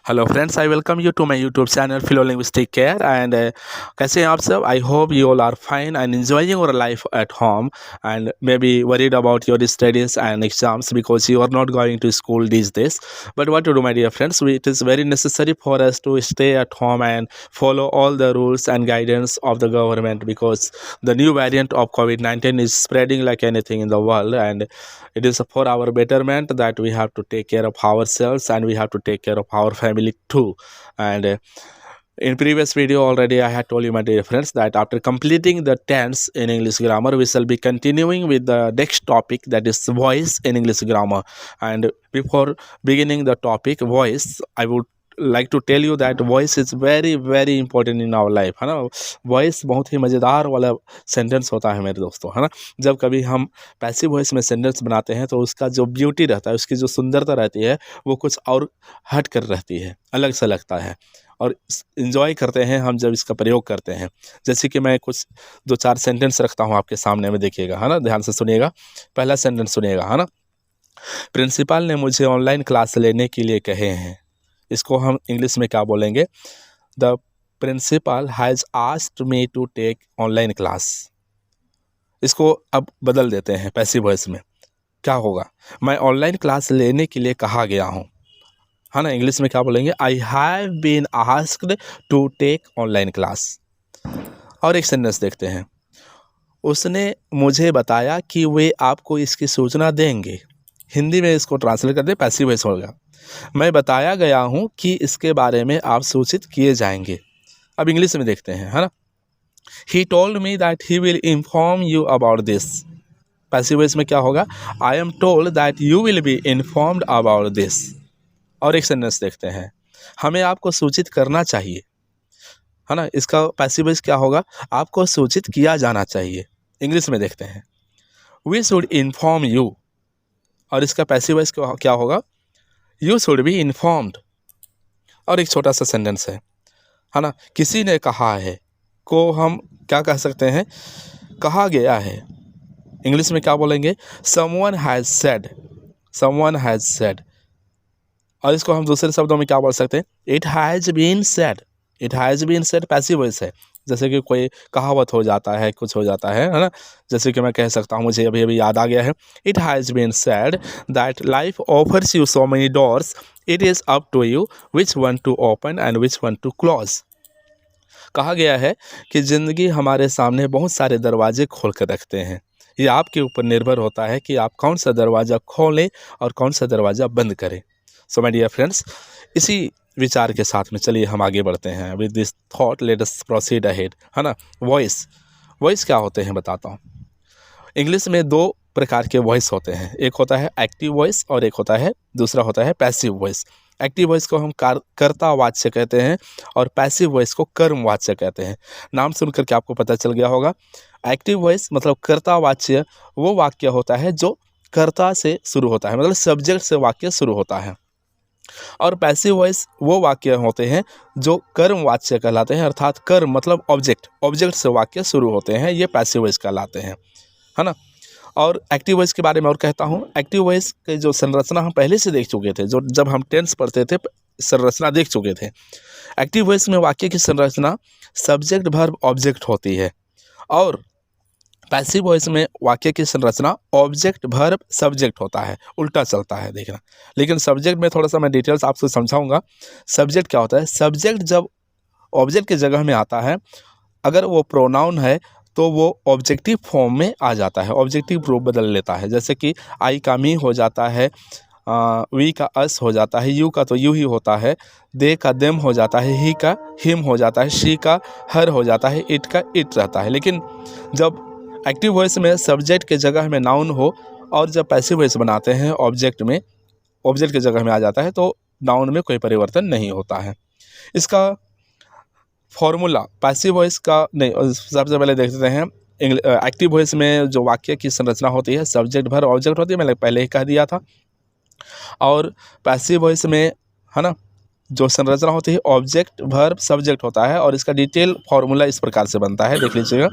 Hello friends, I welcome you to my YouTube channel philo linguistic care and कैसे हैं आप सब। I hope you all are fine and enjoying your life at home and may be worried about your studies and exams because you are not going to school these days. But what to do, my dear friends, it is very necessary for us to stay at home and follow all the rules and guidance of the government, because the new variant of COVID-19 is spreading like anything in the world, and it is for our betterment that we have to take care of ourselves and we have to take care of our family too. And in previous video already I had told you, my dear friends, that after completing the tense in English grammar, we shall be continuing with the next topic, that is voice in English grammar. And before beginning the topic voice, I would like to tell you that voice is very very important in our life, है ना। Voice बहुत ही मज़ेदार वाला sentence होता है मेरे दोस्तों, है ना। जब कभी हम पैसिव वॉइस में सेंटेंस बनाते हैं तो उसका जो ब्यूटी रहता है, उसकी जो सुंदरता रहती है, वो कुछ और हट कर रहती है, अलग सा लगता है और इन्जॉय करते हैं हम जब इसका प्रयोग करते हैं। जैसे कि मैं कुछ 2-4 सेंटेंस रखता हूँ आपके सामने में, देखिएगा, है ना, ध्यान से सुनिएगा। पहला सेंटेंस सुनिएगा, है ना। प्रिंसिपल ने मुझे ऑनलाइन क्लास लेने के लिए कहे हैं। इसको हम इंग्लिश में क्या बोलेंगे? The principal has asked me to take online class. इसको अब बदल देते हैं पैसिव वॉइस में। क्या होगा? मैं ऑनलाइन क्लास लेने के लिए कहा गया हूँ, है ना। इंग्लिश में क्या बोलेंगे? I have been asked to take online class. और एक सेंटेंस देखते हैं। उसने मुझे बताया कि वे आपको इसकी सूचना देंगे। हिंदी में इसको ट्रांसलेट कर दे, पैसिव वॉइस होगा। मैं बताया गया हूँ कि इसके बारे में आप सूचित किए जाएंगे। अब इंग्लिश में देखते हैं, है ना। He told me that he will inform you about this. Passive voice में क्या होगा? I am told that you will be informed about this. और एक सेंटेंस देखते हैं। हमें आपको सूचित करना चाहिए, है ना। इसका पैसिव वॉइस क्या होगा? आपको सूचित किया जाना चाहिए। इंग्लिश में देखते हैं। We should inform you. और इसका पैसिव वॉइस क्या होगा? You should be informed. और एक छोटा सा सेंटेंस है ना। किसी ने कहा है को हम क्या कह सकते हैं? कहा गया है। इंग्लिश में क्या बोलेंगे? Someone has said. Someone has said. और इसको हम दूसरे शब्दों में क्या बोल सकते हैं? It has been said. It has been said passive voice है। जैसे कि कोई कहावत हो जाता है, कुछ हो जाता है ना। जैसे कि मैं कह सकता हूँ, मुझे अभी अभी याद आ गया है। It has been said that life offers you so many doors, it is up to you which one to open and which one to close. कहा गया है कि ज़िंदगी हमारे सामने बहुत सारे दरवाजे खोल कर रखते हैं। ये आपके ऊपर निर्भर होता है कि आप कौन सा दरवाज़ा खोलें और कौन सा दरवाज़ा बंद करें। सो माय डियर फ्रेंड्स, इसी विचार के साथ में चलिए हम आगे बढ़ते हैं। With this thought let us proceed ahead, है ना। वॉइस क्या होते हैं बताता हूँ। इंग्लिश में 2 प्रकार के वॉइस होते हैं। एक होता है एक्टिव वॉइस और एक होता है दूसरा होता है पैसिव वॉइस। एक्टिव वॉइस को हम कर्तावाच्य कहते हैं और पैसिव वॉइस को कर्मवाच्य कहते हैं। नाम सुनकर के आपको पता चल गया होगा। एक्टिव वॉइस मतलब कर्तावाच्य वो वाक्य होता है जो कर्ता से शुरू होता है, मतलब सब्जेक्ट से वाक्य शुरू होता है। और पैसिव वॉइस वो वाक्य होते हैं जो कर्मवाच्य कहलाते हैं, अर्थात कर्म मतलब ऑब्जेक्ट से वाक्य शुरू होते हैं, ये पैसिव वॉइस कहलाते हैं, है ना। और एक्टिव वॉइस के बारे में और कहता हूँ। एक्टिव वॉइस के जो संरचना हम पहले से देख चुके थे, जो जब हम टेंस पढ़ते थे संरचना देख चुके थे। एक्टिव वॉइस में वाक्य की संरचना सब्जेक्ट वर्ब ऑब्जेक्ट होती है और पैसिव वॉइस में वाक्य की संरचना ऑब्जेक्ट वर्ब सब्जेक्ट होता है, उल्टा चलता है, देखना। लेकिन सब्जेक्ट में थोड़ा सा मैं डिटेल्स आपसे समझाऊंगा। सब्जेक्ट क्या होता है? सब्जेक्ट जब ऑब्जेक्ट की जगह में आता है, अगर वो प्रोनाउन है तो वो ऑब्जेक्टिव फॉर्म में आ जाता है, ऑब्जेक्टिव रूप बदल लेता है। जैसे कि आई का मी हो जाता है, वी का अस हो जाता है, यू का तो यू ही होता है, दे का देम हो जाता है, ही का हिम हो जाता है, शी का हर हो जाता है, इट का इट रहता है। लेकिन जब एक्टिव वॉइस में सब्जेक्ट के जगह में नाउन हो और जब पैसिव वॉइस बनाते हैं ऑब्जेक्ट के जगह में आ जाता है, तो नाउन में कोई परिवर्तन नहीं होता है। इसका फॉर्मूला पैसिव वॉइस का नहीं, सबसे पहले देखते हैं एक्टिव वॉइस में जो वाक्य की संरचना होती है सब्जेक्ट वर्ब ऑब्जेक्ट होती है, मैंने पहले ही कह दिया था। और पैसिव वॉइस में, है ना, जो संरचना होती है ऑब्जेक्ट वर्ब सब्जेक्ट होता है और इसका डिटेल फॉर्मूला इस प्रकार से बनता है, देख लीजिएगा।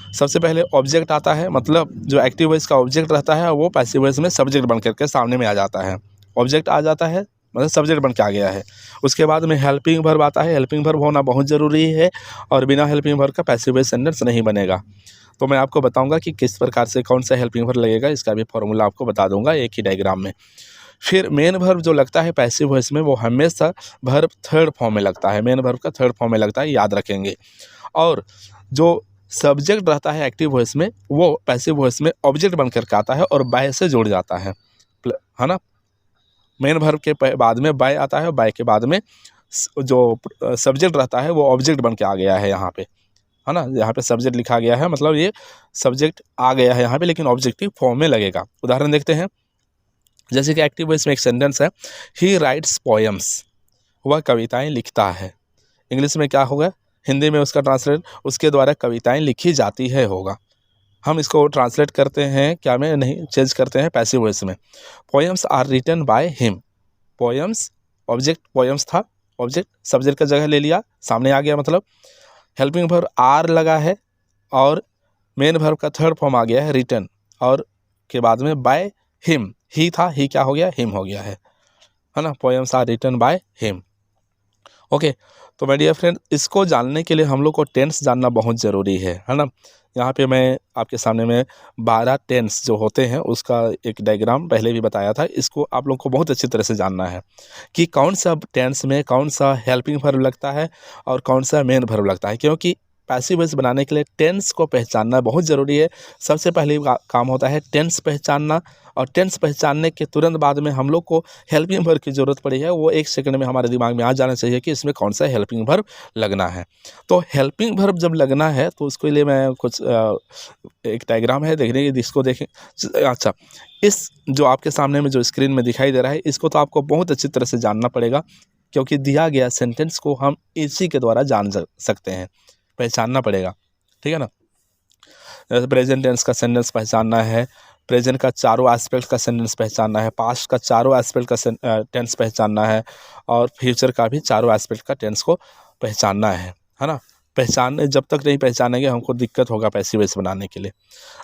सबसे पहले ऑब्जेक्ट आता है, मतलब जो एक्टिव वॉइस का ऑब्जेक्ट रहता है वो पैसिव वॉइस में सब्जेक्ट बन करके सामने में आ जाता है। ऑब्जेक्ट आ जाता है मतलब सब्जेक्ट बन के आ गया है। उसके बाद में हेल्पिंग वर्ब आता है। हेल्पिंग वर्ब होना बहुत ज़रूरी है और बिना हेल्पिंग वर्ब का पैसिव वॉइस सेंटेंस नहीं बनेगा। तो मैं आपको बताऊंगा कि किस प्रकार से कौन सा हेल्पिंग वर्ब लगेगा, इसका भी फॉर्मूला आपको बता दूंगा एक ही डायग्राम में। फिर मेन वर्ब जो लगता है पैसिव वॉइस में, वो हमेशा वर्ब थर्ड फॉर्म में लगता है। मेन वर्ब का थर्ड फॉर्म में लगता है, याद रखेंगे। और जो सब्जेक्ट रहता है एक्टिव वॉइस में, वो पैसिव वॉइस में ऑब्जेक्ट बन करके आता है और बाय से जुड़ जाता है ना। मेन वर्ब के बाद में बाय आता है और बाय के बाद में जो सब्जेक्ट रहता है वो ऑब्जेक्ट बन के आ गया है यहाँ पे, है ना। यहाँ पे सब्जेक्ट लिखा गया है, मतलब ये सब्जेक्ट आ गया है यहाँ पे, लेकिन ऑब्जेक्टिव फॉर्म में लगेगा। उदाहरण देखते हैं, जैसे कि एक्टिव वॉइस में एक सेंटेंस है, ही राइट्स पोएम्स, वह कविताएं लिखता है। इंग्लिश में क्या होगा, हिंदी में उसका ट्रांसलेट, उसके द्वारा कविताएं लिखी जाती है होगा। हम इसको ट्रांसलेट करते हैं क्या में, नहीं चेंज करते हैं पैसिव वॉइस में। Poems are written by him. Poems object, poems था ऑब्जेक्ट, सब्जेक्ट का जगह ले लिया, सामने आ गया, मतलब हेल्पिंग वर्ब आर लगा है और मेन वर्ब का थर्ड फॉर्म आ गया है रिटन, और के बाद में बाय हिम, ही था, ही क्या हो गया, हिम हो गया है ना। Poems are written by him. Okay, तो माय डियर फ्रेंड, इसको जानने के लिए हम लोग को टेंस जानना बहुत ज़रूरी है ना। यहाँ पे मैं आपके सामने में 12 टेंस जो होते हैं उसका एक डायग्राम पहले भी बताया था। इसको आप लोग को बहुत अच्छी तरह से जानना है कि कौन सा टेंस में कौन सा हेल्पिंग वर्ब लगता है और कौन सा मेन वर्ब लगता है, क्योंकि पैसिव वॉइस बनाने के लिए टेंस को पहचानना बहुत ज़रूरी है। सबसे पहले काम होता है टेंस पहचानना, और टेंस पहचानने के तुरंत बाद में हम लोग को हेल्पिंग वर्ब की ज़रूरत पड़ी है। वो एक सेकंड में हमारे दिमाग में आ जाना चाहिए कि इसमें कौन सा हेल्पिंग वर्ब लगना है। तो हेल्पिंग वर्ब जब लगना है तो उसके लिए मैं कुछ एक डायग्राम है, देखने की, इसको देखें। अच्छा, इस जो आपके सामने में जो स्क्रीन में दिखाई दे रहा है, इसको तो आपको बहुत अच्छी तरह से जानना पड़ेगा, क्योंकि दिया गया सेंटेंस को हम इसी के द्वारा जान सकते हैं, पहचानना पड़ेगा, ठीक है ना। प्रेजेंट टेंस का सेंटेंस पहचानना है, प्रेजेंट का चारों एस्पेक्ट का सेंटेंस पहचानना है, पास्ट का चारों एस्पेक्ट का टेंस पहचानना है, और फ्यूचर का भी चारों एस्पेक्ट का टेंस को पहचानना है ना। जब तक नहीं पहचानेंगे हमको दिक्कत होगा पैसिव वॉइस बनाने के लिए।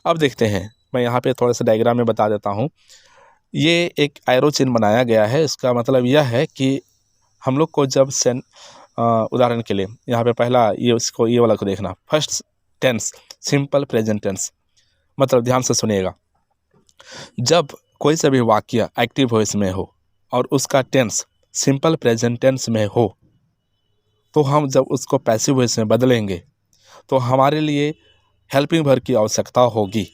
अब देखते हैं, मैं यहाँ पे थोड़ा सा डायग्राम में बता देता हूँ। ये एक एरो चिन्ह बनाया गया है, इसका मतलब यह है कि हम लोग को जब उदाहरण के लिए यहाँ पे पहला ये वाला को देखना, first tense simple present tense, मतलब ध्यान से सुनिएगा। जब कोई सा भी वाक्य एक्टिव वॉइस में हो और उसका टेंस सिंपल प्रेजेंट टेंस में हो, तो हम जब उसको पैसिव वॉइस में बदलेंगे तो हमारे लिए हेल्पिंग वर्ब की आवश्यकता होगी,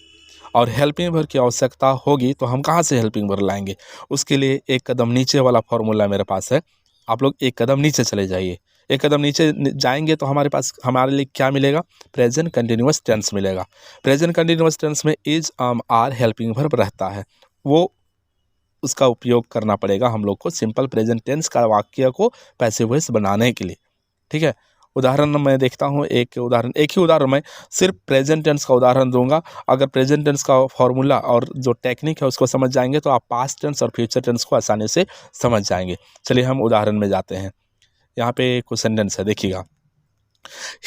और हेल्पिंग वर्ब की आवश्यकता होगी तो हम कहाँ से हेल्पिंग वर्ब लाएंगे। उसके लिए एक कदम नीचे वाला फॉर्मूला मेरे पास है, आप लोग एक कदम नीचे चले जाइए। एक कदम नीचे जाएंगे तो हमारे लिए क्या मिलेगा, प्रेजेंट कंटिन्यूअस टेंस मिलेगा। प्रेजेंट कंटिन्यूअस टेंस में इज आर हेल्पिंग वर्ब रहता है, वो उसका उपयोग करना पड़ेगा हम लोग को सिंपल प्रेजेंट टेंस का वाक्य को पैसिव वॉइस बनाने के लिए, ठीक है। उदाहरण मैं देखता हूँ, एक ही उदाहरण मैं सिर्फ प्रेजेंट टेंस का उदाहरण दूंगा। अगर प्रेजेंट टेंस का फॉर्मूला और जो टेक्निक है उसको समझ जाएंगे तो आप पास्ट टेंस और फ्यूचर टेंस को आसानी से समझ जाएंगे। चलिए हम उदाहरण में जाते हैं। यहाँ पे कुछ सेंटेंस है, देखिएगा।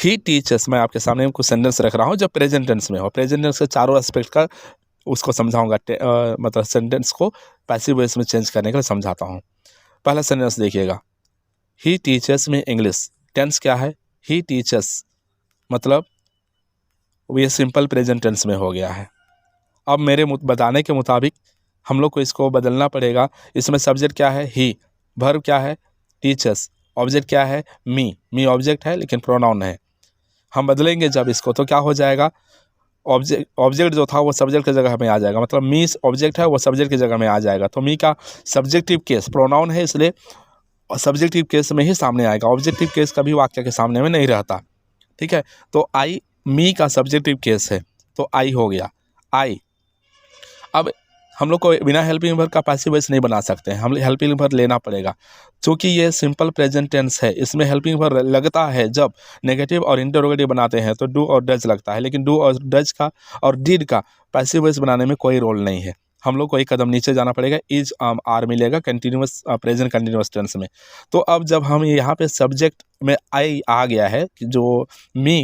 ही टीचर्स, मैं आपके सामने कुछ सेंटेंस रख रहा हूँ जब प्रेजेंट टेंस में हो। प्रेजेंट टेंस के चारों एस्पेक्ट का उसको समझाऊंगा, मतलब सेंटेंस को पैसिव वॉइस में चेंज करने के लिए समझाता हूँ। पहला सेंटेंस देखिएगा, ही टीचर्स में इंग्लिश। टेंस क्या है, ही टीचर्स, मतलब ये सिंपल प्रेजेंट टेंस में हो गया है। अब मेरे बताने के मुताबिक हम लोग को इसको बदलना पड़ेगा। इसमें सब्जेक्ट क्या है, ही, वर्ब क्या है, टीचर्स, ऑब्जेक्ट क्या है, मी ऑब्जेक्ट है लेकिन प्रोनाउन है। हम बदलेंगे जब इसको तो क्या हो जाएगा, ऑब्जेक्ट जो था वो सब्जेक्ट की जगह में आ जाएगा, मतलब मी ऑब्जेक्ट है वो सब्जेक्ट की जगह में आ जाएगा। तो मी का सब्जेक्टिव केस प्रोनाउन है, इसलिए सब्जेक्टिव केस में ही सामने आएगा, ऑब्जेक्टिव केस कभी वाक्य के सामने में नहीं रहता, ठीक है। तो आई, मी का सब्जेक्टिव केस है तो आई हो गया, आई। अब हम लोग को बिना हेल्पिंग वर्ब का पैसिव वॉइस नहीं बना सकते हैं, हम हेल्पिंग वर्ब लेना पड़ेगा। क्योंकि ये सिंपल प्रेजेंट टेंस है, इसमें हेल्पिंग वर्ब लगता है जब नेगेटिव और इंटरोगेटिव बनाते हैं तो डू और डज लगता है, लेकिन डू और डज का और डिड का पैसिव वॉइस बनाने में कोई रोल नहीं है। हम लोग को एक कदम नीचे जाना पड़ेगा, इज आर मिलेगा कंटिन्यूअस प्रेजेंट कंटिन्यूअस टेंस में। तो अब जब हम यहाँ पे सब्जेक्ट में आई आ गया है कि जो मी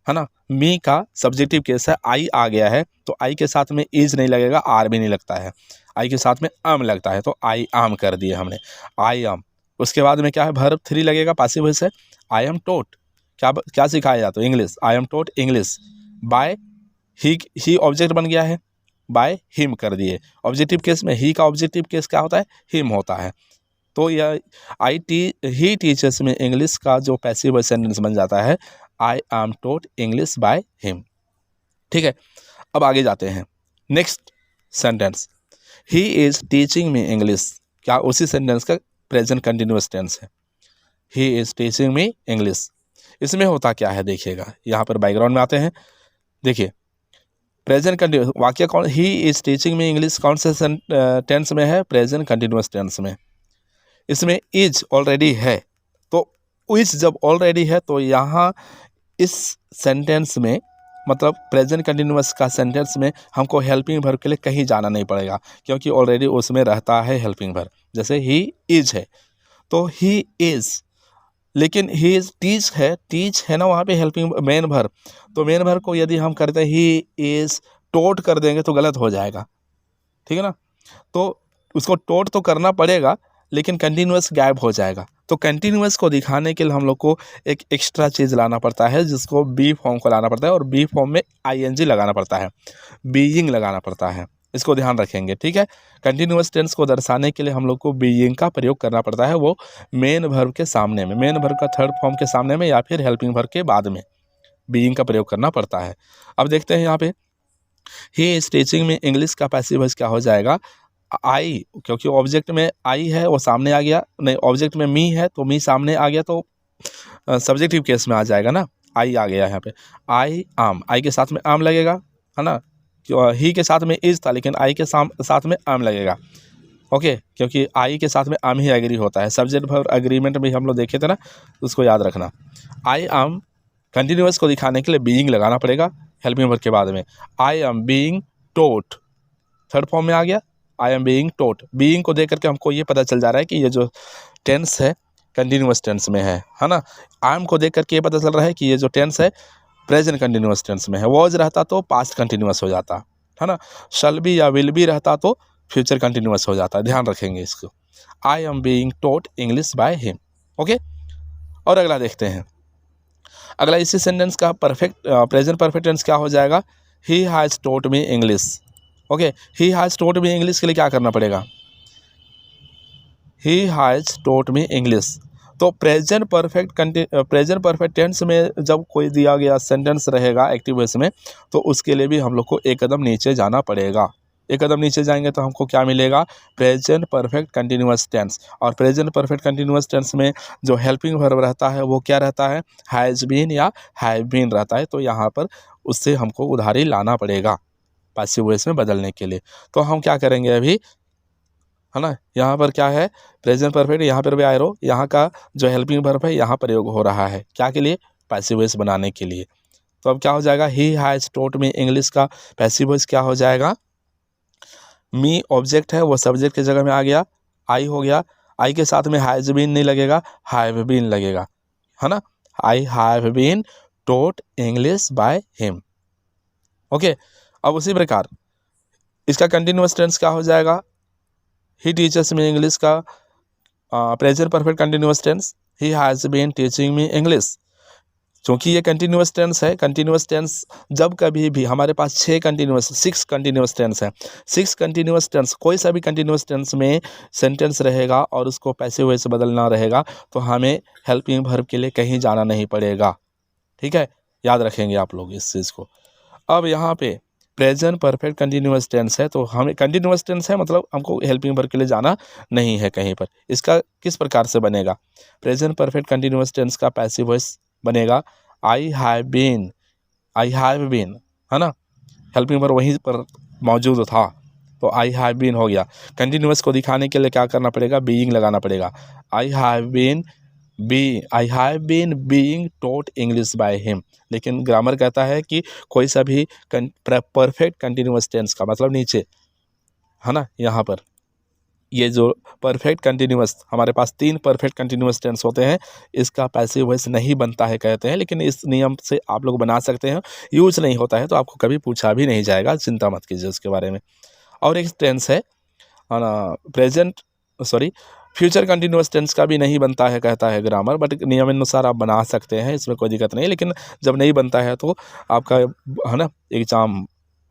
है ना, मी का सब्जेक्टिव केस है, आई आ गया है तो आई के साथ में इज नहीं लगेगा, आर भी नहीं लगता है, आई के साथ में आम लगता है, तो आई आम कर दिए हमने, आई आम। उसके बाद में क्या है, वर्ब 3 लगेगा, पासिव वॉइस है, आई एम टोट, क्या सिखाया जाता है, English, I am taught English by he object बन गया है, बाय हिम कर दिए। ऑब्जेक्टिव केस में ही का ऑब्जेक्टिव केस क्या होता है, हिम होता है, तो यह ही टीचर्स में इंग्लिश का जो पैसिव वॉइस सेंटेंस बन जाता है, I am taught English by him. ठीक है, अब आगे जाते हैं। Next sentence, he is teaching me English, क्या उसी सेंटेंस का प्रेजेंट कंटिन्यूअस टेंस है, he is teaching me English. इसमें होता क्या है देखिएगा, यहाँ पर बैकग्राउंड में आते हैं, देखिए प्रेजेंट कंटिन्यूस वाक्य कौन, ही इज़ टीचिंग मी इंग्लिश कौन से टेंस में है, प्रेजेंट कंटिन्यूअस टेंस में। इसमें इज ऑलरेडी है, तो इज जब ऑलरेडी है तो यहाँ इस सेंटेंस में मतलब प्रेजेंट कंटिन्यूअस का सेंटेंस में हमको हेल्पिंग वर्ब के लिए कहीं जाना नहीं पड़ेगा, क्योंकि ऑलरेडी उसमें रहता है हेल्पिंग वर्ब। जैसे ही इज है तो ही इज, लेकिन ही इज टीच है ना वहाँ पे हेल्पिंग मेन वर्ब, तो मेन वर्ब को यदि हम करते हैं ही इज टोट कर देंगे तो गलत हो जाएगा, ठीक है ना। तो उसको टोट तो करना पड़ेगा लेकिन कंटिन्यूअस गायब हो जाएगा, तो कंटिन्यूअस को दिखाने के लिए हम लोग को एक एक्स्ट्रा चीज़ लाना पड़ता है, जिसको बी फॉर्म को लाना पड़ता है, और बी फॉर्म में आईएनजी लगाना पड़ता है, बीइंग लगाना पड़ता है, इसको ध्यान रखेंगे, ठीक है। कंटिन्यूअस टेंस को दर्शाने के लिए हम लोग को बीइंग का प्रयोग करना पड़ता है, वो मेन वर्ब के सामने में, मेन वर्ब का थर्ड फॉर्म के सामने में, या फिर हेल्पिंग वर्ब के बाद में बीइंग का प्रयोग करना पड़ता है। अब देखते हैं यहाँ पे, ही इज टीचिंग में इंग्लिश का पैसिव वॉइस क्या हो जाएगा, आई, क्योंकि ऑब्जेक्ट में आई है वो सामने आ गया, नहीं ऑब्जेक्ट में मी है तो मी सामने आ गया, तो सब्जेक्टिव केस में आ जाएगा ना, आई आ गया यहाँ पे, आई आम, आई के साथ में आम लगेगा, है ना, ही के साथ में इज था लेकिन आई के साथ में आम लगेगा, ओके, क्योंकि आई के साथ में आम ही एग्री होता है, सब्जेक्ट वर्ब एग्रीमेंट में हम लोग देखे थे ना, उसको याद रखना। आई आम कंटिन्यूअस को दिखाने के लिए बीइंग लगाना पड़ेगा हेल्पिंग वर्ब के बाद में, I am being taught third form में आ गया, I am being taught, being को देख करके हमको ये पता चल जा रहा है कि ये जो टेंस है कंटिन्यूअस टेंस में है ना। आई एम को देख करके ये पता चल रहा है कि ये जो टेंस है प्रेजेंट कंटिन्यूअस टेंस में है, वॉज रहता तो पास्ट कंटिन्यूअस हो जाता है ना, शल बी या विल बी रहता तो फ्यूचर कंटिन्यूअस हो जाता है, ध्यान रखेंगे इसको। I am being taught English by him, okay. और अगला देखते हैं, अगला इसी सेंटेंस का प्रेजेंट परफेक्ट टेंस क्या हो जाएगा, he has taught me English, okay. He has taught me English के लिए क्या करना पड़ेगा, he has taught me English, तो प्रेजेंट परफेक्ट टेंस में जब कोई दिया गया सेंटेंस रहेगा एक्टिव वॉइस में, तो उसके लिए भी हम लोग को एक कदम नीचे जाना पड़ेगा। एक कदम नीचे जाएंगे तो हमको क्या मिलेगा, प्रेजेंट परफेक्ट कंटिन्यूअस टेंस, और प्रेजेंट परफेक्ट कंटिन्यूअस टेंस में जो हेल्पिंग वर्ब रहता है वो क्या रहता है, हैज़ बीन या हैव बीन रहता है, तो यहाँ पर उससे हमको उधारी लाना पड़ेगा पैसिव वॉइस में बदलने के लिए। तो हम क्या करेंगे अभी, है ना, यहाँ पर क्या है प्रेजेंट परफेक्ट, यहाँ पर भी आयरो, यहाँ का जो हेल्पिंग वर्ब है यहाँ प्रयोग हो रहा है, क्या के लिए, पैसिव वॉइस बनाने के लिए। तो अब क्या हो जाएगा, he has taught me English का पैसिव वॉइस क्या हो जाएगा, मी ऑब्जेक्ट है वो सब्जेक्ट की जगह में आ गया, आई हो गया, आई के साथ में हैज़ बीन नहीं लगेगा, हैव बीन लगेगा, है ना, I have been taught English by him, okay. अब उसी प्रकार इसका कंटिन्यूअस टेंस क्या हो जाएगा, ही टीचर्स मी इंग्लिश का present perfect continuous tense, he has been teaching me English. क्योंकि ये कंटिन्यूअस टेंस है, कंटिन्यूअस टेंस जब कभी भी हमारे पास 6 कंटिन्यूअस टेंस है, 6 कंटिन्यूअस टेंस, कोई सा भी कंटिन्यूअस टेंस में सेंटेंस रहेगा और उसको पैसिव वॉइस से बदलना रहेगा, तो हमें हेल्पिंग वर्ब के लिए कहीं जाना नहीं पड़ेगा, ठीक है, याद रखेंगे आप लोग इस चीज़ को। अब यहाँ पे प्रेजेंट परफेक्ट कंटिन्यूअस टेंस है, तो हमें कंटिन्यूअस टेंस है मतलब हमको हेल्पिंग वर्ब के लिए जाना नहीं है कहीं पर। इसका किस प्रकार से बनेगा, प्रेजेंट परफेक्ट कंटिन्यूअस टेंस का पैसिव वॉइस बनेगा आई हैव बीन, है ना, हेल्पिंग वर्ब वहीं पर मौजूद था तो आई हैव बीन हो गया। कंटिन्यूअस को दिखाने के लिए क्या करना पड़ेगा, बीइंग लगाना पड़ेगा, I have been being taught English by him. लेकिन ग्रामर कहता है कि कोई सा भी परफेक्ट कंटिन्यूअस टेंस का मतलब नीचे, है ना, यहाँ पर ये जो परफेक्ट कंटिन्यूअस, हमारे पास 3 परफेक्ट कंटिन्यूअस टेंस होते हैं, इसका पैसिव वॉइस नहीं बनता है कहते हैं, लेकिन इस नियम से आप लोग बना सकते हैं। यूज नहीं होता है तो आपको कभी पूछा भी नहीं जाएगा, चिंता मत कीजिए उसके बारे में। और एक टेंस है फ्यूचर कंटिन्यूअस टेंस का भी नहीं बनता है कहता है ग्रामर, बट नियमानुसार आप बना सकते हैं, इसमें कोई दिक्कत नहीं। लेकिन जब नहीं बनता है तो आपका है ना एग्जाम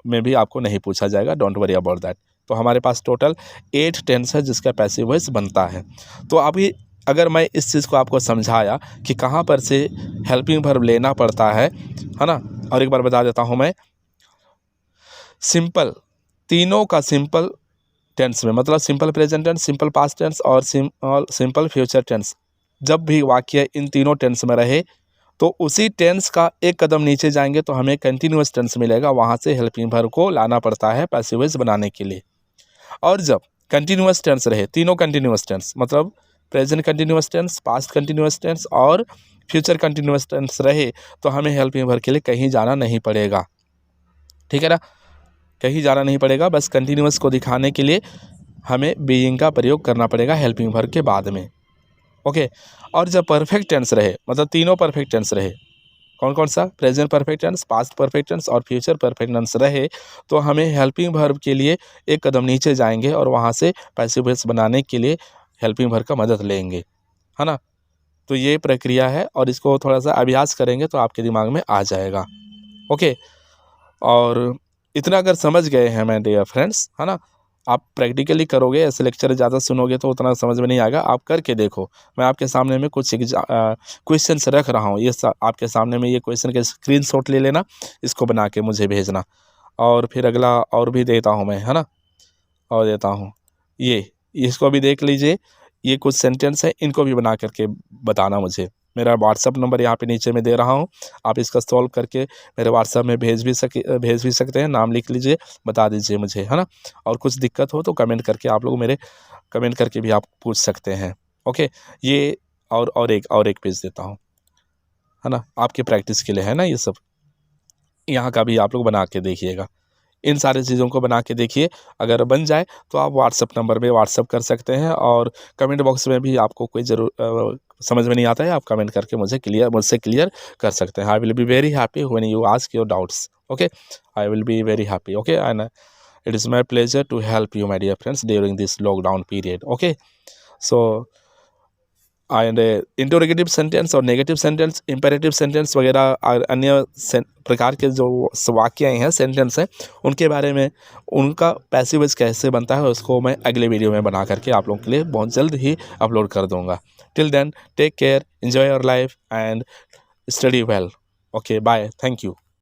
में भी आपको नहीं पूछा जाएगा, डोंट वरी अबाउट दैट। तो हमारे पास टोटल 8 टेंस है जिसका पैसिव वॉइस बनता है। तो अभी अगर मैं इस चीज़ को आपको समझाया कि कहाँ पर से हेल्पिंग वर्ब लेना पड़ता है ना, और एक बार बता देता हूँ मैं, सिंपल, तीनों का सिंपल टेंस में, मतलब simple present tense, simple past tense और सिंपल फ्यूचर टेंस, जब भी वाक्य इन तीनों टेंस में रहे तो उसी टेंस का एक कदम नीचे जाएंगे तो हमें कंटिन्यूअस टेंस मिलेगा, वहाँ से हेल्पिंग वर्ब को लाना पड़ता है पैसिव वॉइस बनाने के लिए। और जब कंटिन्यूअस टेंस रहे, तीनों कंटिन्यूअस टेंस मतलब present continuous tense, past continuous tense और फ्यूचर कंटिन्यूअस टेंस रहे, तो हमें हेल्पिंग वर्ब के लिए कहीं जाना नहीं पड़ेगा, ठीक है ना, कहीं जाना नहीं पड़ेगा। बस कंटिन्यूअस को दिखाने के लिए हमें बीइंग का प्रयोग करना पड़ेगा हेल्पिंग वर्ब के बाद में, ओके। और जब परफेक्ट टेंस रहे, मतलब तीनों परफेक्ट टेंस रहे, कौन कौन सा, present perfect tense, past perfect tense और फ्यूचर परफेक्ट टेंस रहे, तो हमें हेल्पिंग वर्ब के लिए एक कदम नीचे जाएंगे और वहाँ से पैसिव वॉइस बनाने के लिए हेल्पिंग वर्ब का मदद लेंगे, है ना। तो ये प्रक्रिया है और इसको थोड़ा सा अभ्यास करेंगे तो आपके दिमाग में आ जाएगा, ओके। और इतना अगर समझ गए हैं मैं डियर फ्रेंड्स, है ना, आप प्रैक्टिकली करोगे, ऐसे लेक्चर ज़्यादा सुनोगे तो उतना समझ में नहीं आएगा, आप करके देखो। मैं आपके सामने में कुछ क्वेश्चंस रख रहा हूँ, ये आपके सामने में, ये क्वेश्चन के स्क्रीनशॉट ले लेना, इसको बना के मुझे भेजना। और फिर अगला और भी देता हूँ मैं, है ना, और देता हूँ इसको भी देख लीजिए, ये कुछ सेंटेंस है, इनको भी बना करके बताना मुझे। मेरा व्हाट्सअप नंबर यहाँ पे नीचे में दे रहा हूँ, आप इसका सॉल्व करके मेरे व्हाट्सअप में भेज भी सकते हैं, नाम लिख लीजिए, बता दीजिए मुझे, है ना। और कुछ दिक्कत हो तो कमेंट करके आप लोग मेरे कमेंट करके भी आप पूछ सकते हैं, ओके। ये और एक पेज देता हूँ, है ना, आपकी प्रैक्टिस के लिए, है ना, ये सब यहाँ का भी आप लोग बना के देखिएगा। इन सारी चीज़ों को बना के देखिए, अगर बन जाए तो आप व्हाट्सअप नंबर पे व्हाट्सअप कर सकते हैं, और कमेंट बॉक्स में भी आपको कोई समझ में नहीं आता है, आप कमेंट करके मुझसे क्लियर कर सकते हैं। I will be very happy when you ask your doubts, okay, I will be very happy, okay, and it is my pleasure to help you my dear friends during this lockdown period, okay. So and interrogative sentence और negative sentence, imperative sentence वगैरह और अन्य प्रकार के जो वाक्य हैं, sentence हैं, उनके बारे में, उनका पैसिव वॉइस कैसे बनता है उसको मैं अगले वीडियो में बना करके आप लोगों के लिए बहुत जल्द ही अपलोड कर दूंगा। Till then take care, enjoy your life and study well, okay, bye, thank you.